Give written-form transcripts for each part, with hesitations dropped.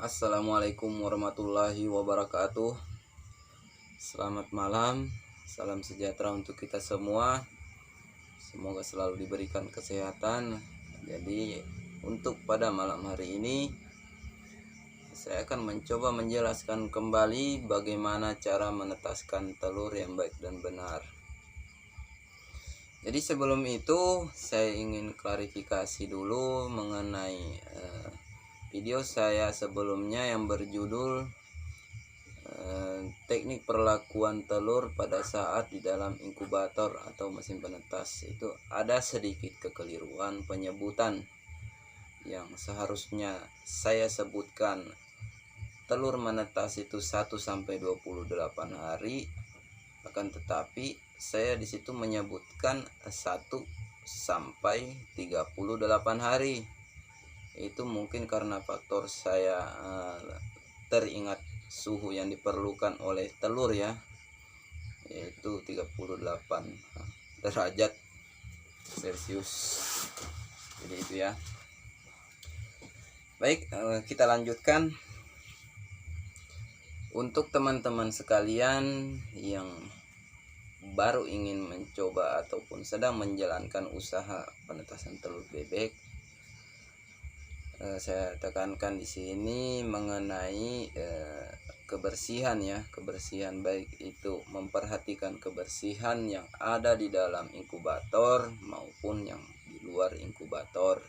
Assalamualaikum warahmatullahi wabarakatuh. Selamat malam, salam sejahtera untuk kita semua. Semoga selalu diberikan kesehatan. Jadi untuk pada malam hari ini saya akan mencoba menjelaskan kembali bagaimana cara menetaskan telur yang baik dan benar. Jadi sebelum itu saya ingin klarifikasi dulu mengenai video saya sebelumnya yang berjudul teknik perlakuan telur pada saat di dalam inkubator atau mesin penetas. Itu ada sedikit kekeliruan penyebutan yang seharusnya saya sebutkan telur menetas itu 1-28 hari, akan tetapi saya di situ menyebutkan 1-38 hari. Itu mungkin karena faktor saya teringat suhu yang diperlukan oleh telur ya, yaitu 38 derajat Celcius. Jadi itu ya. Baik, kita lanjutkan. Untuk teman-teman sekalian yang baru ingin mencoba ataupun sedang menjalankan usaha penetasan telur bebek, saya tekankan di sini mengenai kebersihan ya, kebersihan baik itu memperhatikan kebersihan yang ada di dalam inkubator maupun yang di luar inkubator.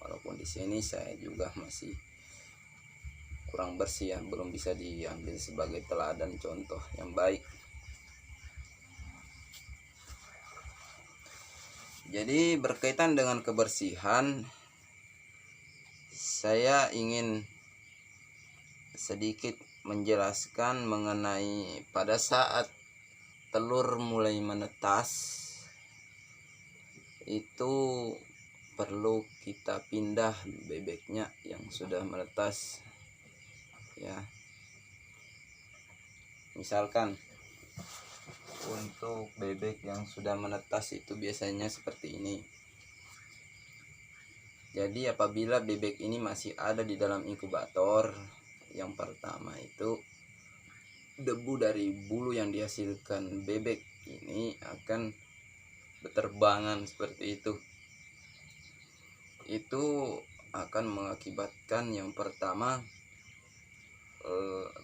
Walaupun di sini saya juga masih kurang bersih ya, belum bisa diambil sebagai teladan contoh yang baik. Jadi berkaitan dengan kebersihan, saya ingin sedikit menjelaskan mengenai pada saat telur mulai menetas itu perlu kita pindah bebeknya yang sudah menetas ya. Misalkan untuk bebek yang sudah menetas itu biasanya seperti ini. Jadi apabila bebek ini masih ada di dalam inkubator, yang pertama itu debu dari bulu yang dihasilkan bebek ini akan berterbangan seperti itu. Itu akan mengakibatkan yang pertama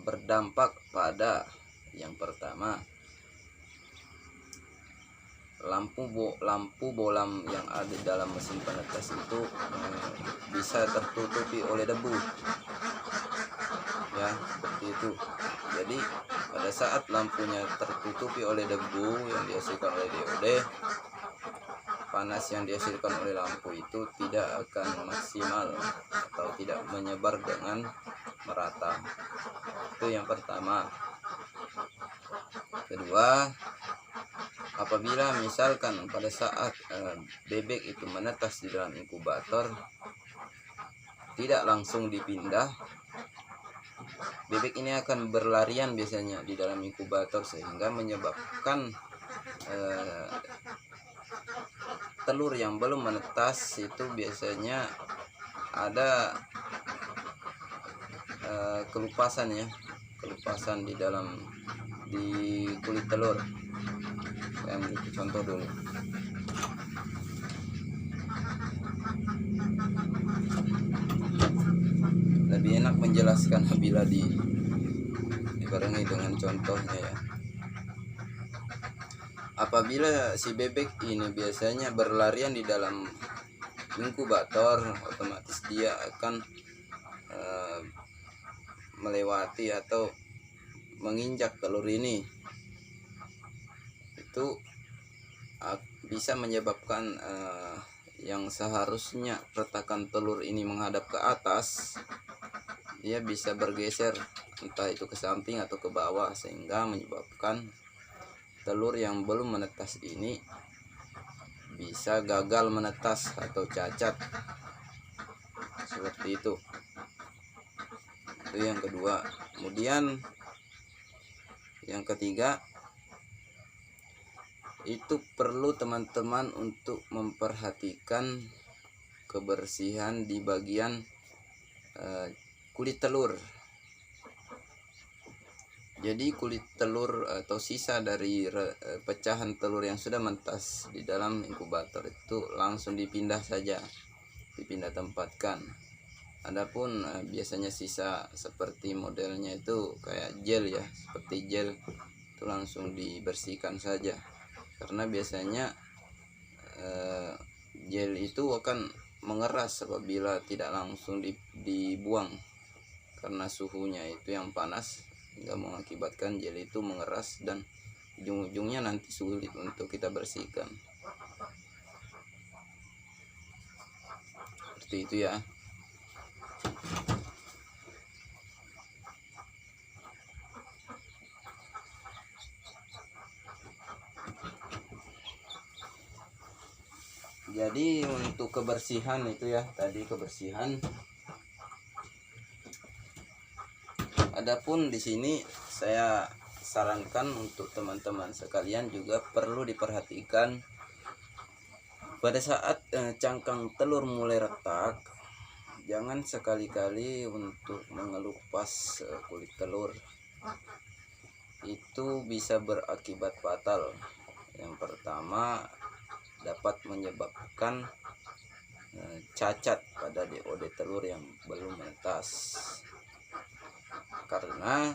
berdampak pada yang pertama lampu bolam yang ada dalam mesin penetas itu bisa tertutupi oleh debu ya, seperti itu. Jadi pada saat lampunya tertutupi oleh debu yang dihasilkan oleh DOD, panas yang dihasilkan oleh lampu itu tidak akan maksimal atau tidak menyebar dengan merata. Itu yang pertama. Kedua, apabila misalkan pada saat bebek itu menetas di dalam inkubator tidak langsung dipindah, bebek ini akan berlarian biasanya di dalam inkubator sehingga menyebabkan telur yang belum menetas itu biasanya ada kelupasan ya, kelupasan di kulit telur. Saya ambil contoh dulu. Lebih enak menjelaskan apabila dibarengi dengan contohnya ya. Apabila si bebek ini biasanya berlarian di dalam inkubator, otomatis dia akan melewati atau menginjak telur ini. Itu bisa menyebabkan yang seharusnya retakan telur ini menghadap ke atas, dia bisa bergeser entah itu ke samping atau ke bawah, sehingga menyebabkan telur yang belum menetas ini bisa gagal menetas atau cacat seperti itu. Itu yang kedua. Kemudian yang ketiga, itu perlu teman-teman untuk memperhatikan kebersihan di bagian kulit telur. Jadi kulit telur atau sisa dari pecahan telur yang sudah menetas di dalam inkubator itu langsung dipindah saja, dipindah tempatkan. Adapun biasanya sisa seperti modelnya itu kayak gel ya, seperti gel itu langsung dibersihkan saja, karena biasanya gel itu akan mengeras apabila tidak langsung dibuang, karena suhunya itu yang panas hingga mengakibatkan gel itu mengeras dan ujung-ujungnya nanti sulit untuk kita bersihkan. Seperti itu ya. Jadi untuk kebersihan itu ya, tadi kebersihan. Adapun di sini saya sarankan untuk teman-teman sekalian juga perlu diperhatikan pada saat cangkang telur mulai retak, jangan sekali-kali untuk mengelupas kulit telur. Itu bisa berakibat fatal. Yang pertama, dapat menyebabkan cacat pada DOD telur yang belum menetas. Karena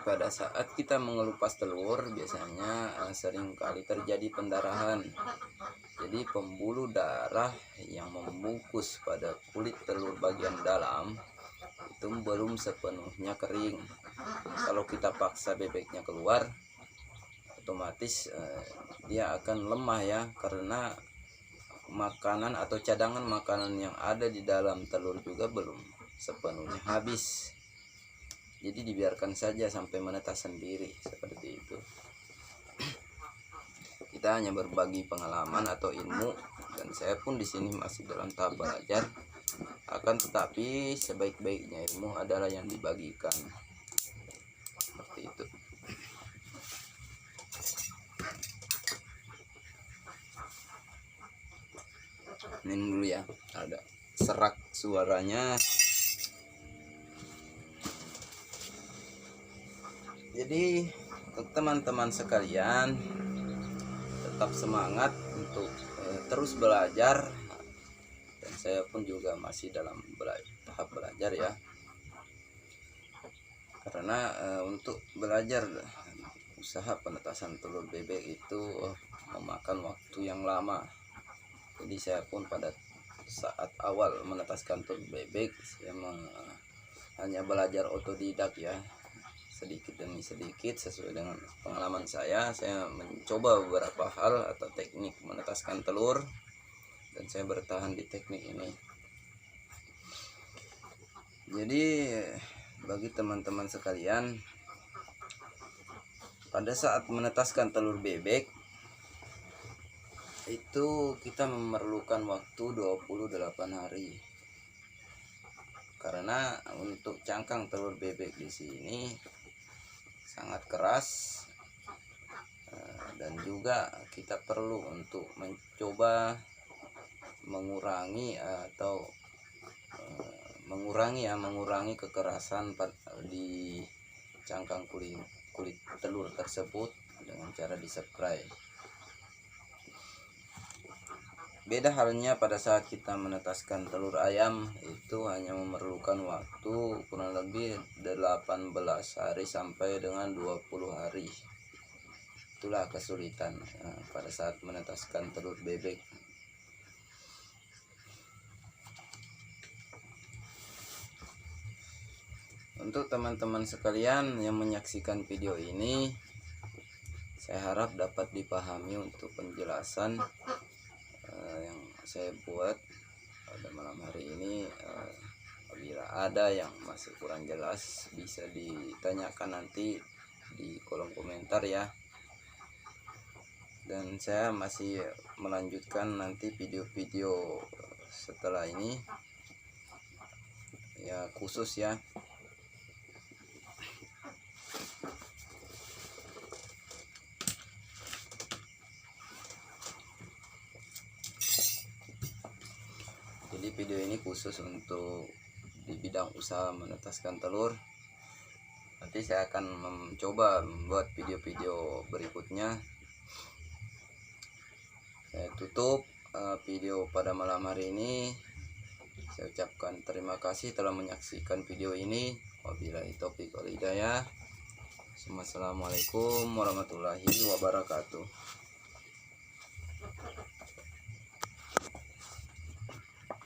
pada saat kita mengelupas telur biasanya sering kali terjadi pendarahan. Jadi pembuluh darah yang membungkus pada kulit telur bagian dalam itu belum sepenuhnya kering. Kalau kita paksa bebeknya keluar, otomatis dia akan lemah ya, karena makanan atau cadangan makanan yang ada di dalam telur juga belum sepenuhnya habis. Jadi dibiarkan saja sampai menetas sendiri seperti itu. Kita hanya berbagi pengalaman atau ilmu, dan saya pun di sini masih dalam tahap belajar. Akan tetapi sebaik-baiknya ilmu adalah yang dibagikan. Seperti itu. Ini dulu ya, ada serak suaranya. Jadi untuk teman-teman sekalian, tetap semangat untuk terus belajar, dan saya pun juga masih dalam tahap belajar ya, karena untuk belajar usaha penetasan telur bebek itu memakan waktu yang lama. Jadi saya pun pada saat awal menetaskan telur bebek, saya hanya belajar otodidak ya, sedikit demi sedikit sesuai dengan pengalaman saya mencoba beberapa hal atau teknik menetaskan telur, dan saya bertahan di teknik ini. Jadi bagi teman-teman sekalian, pada saat menetaskan telur bebek itu kita memerlukan waktu 28 hari. Karena untuk cangkang telur bebek di sini sangat keras, dan juga kita perlu untuk mencoba mengurangi kekerasan di cangkang kulit telur tersebut dengan cara dispray. Beda halnya pada saat kita menetaskan telur ayam, itu hanya memerlukan waktu kurang lebih 18 hari sampai dengan 20 hari. Itulah kesulitan pada saat menetaskan telur bebek. Untuk teman-teman sekalian yang menyaksikan video ini, saya harap dapat dipahami untuk penjelasan yang saya buat pada malam hari ini. Apabila ada yang masih kurang jelas, bisa ditanyakan nanti di kolom komentar ya. Dan saya masih melanjutkan nanti video-video setelah ini ya, khusus ya. Jadi video ini khusus untuk di bidang usaha menetaskan telur. Nanti saya akan mencoba membuat video-video berikutnya. Saya tutup video pada malam hari ini. Saya ucapkan terima kasih telah menyaksikan video ini. Wabillahi taufiq wal hidayah. Assalamualaikum warahmatullahi wabarakatuh.